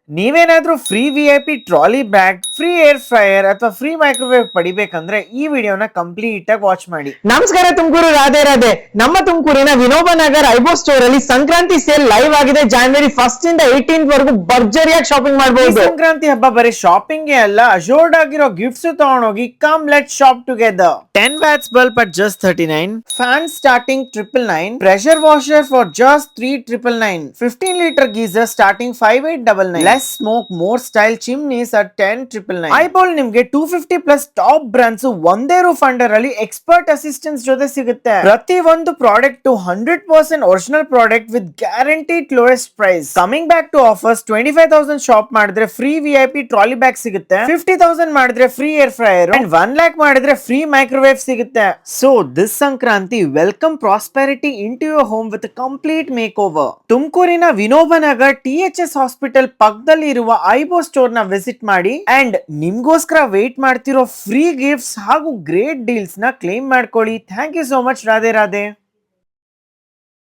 ನೀವೇನಾದ್ರೂ free VIP trolley bag, free air fryer ಅಥವಾ free microwave ಪಡಿಬೇಕಂದ್ರೆ ಈ ವಿಡಿಯೋನ ಕಂಪ್ಲೀಟ್ ಆಗಿ ವಾಚ್ ಮಾಡಿ. ನಮಸ್ಕಾರ ತುಮಕೂರು, ರಾಧೆ ರಾಧೆ. ನಮ್ಮ ತುಮಕೂರಿನ ವಿನೋಬ ನಗರ್ ಐಬೋ ಸ್ಟೋರ್ ಅಲ್ಲಿ ಸಂಕ್ರಾಂತಿ ಸೇಲ್ ಲೈವ್ ಆಗಿದೆ. January 1st ಇಂದ 18th ವರೆಗೂ ಭರ್ಜರಿಯಾಗಿ ಶಾಪಿಂಗ್ ಮಾಡಬಹುದು. ಸಂಕ್ರಾಂತಿ ಹಬ್ಬ ಬರೀ ಶಾಪಿಂಗ್ ಅಲ್ಲ, ಅಶೋರ್ಡ್ ಆಗಿರೋ ಗಿಫ್ಟ್ಸ್ ತಗೊಂಡೋಗಿ come let shop together. 10 watts bulb at just 39, fan starting 999, pressure washer for just 3999, 15 liter geyser starting 5899, less smoke more style chimneys at 10999. ಐಬೋಲ್ ನಿಮ್ಗೆ 250 ಪ್ಲಸ್ ಟಾಪ್ ಬ್ರಾಂಡ್ಸ್ ಒಂದೇ ರೂಫ್ ಅಂಡರ್ ಅಲ್ಲಿ expert assistance ಜೊತೆ ಸಿಗುತ್ತೆ. ಪ್ರತಿ ಒಂದು product 100% original product with guaranteed lowest price. Coming back to offers, 25,000 shop ಮಾಡಿದ್ರೆ free VIP trolley bag ಸಿಗುತ್ತೆ, 50,000 ಮಾಡಿದ್ರೆ free air fryer and 1 lakh ಮಾಡಿದ್ರೆ ಫ್ರೀ ಮೈಕ್ರೋವೇವ್ ಸಿಗುತ್ತೆ. So this Sankranti welcome prosperity into your home with complete makeover. ತುಮಕೂರಿನ Vinoba Nagar THS hospital ಪಕ್ಕದಲ್ಲಿ ಇರುವ ಐಬೋ store ನ ವಿಸಿಟ್ ಮಾಡಿ ಅಂಡ್ ನಿಮ್ಗೋಸ್ಕರ ವೇಟ್ ಮಾಡ್ತಿರೋ ಫ್ರೀ ಗಿಫ್ಟ್ಸ್ ಹಾಗೂ ಗ್ರೇಟ್ ಡೀಲ್ಸ್ ನ ಕ್ಲೇಮ್ ಮಾಡ್ಕೊಳ್ಳಿ. Thank you so much. Radhe Radhe.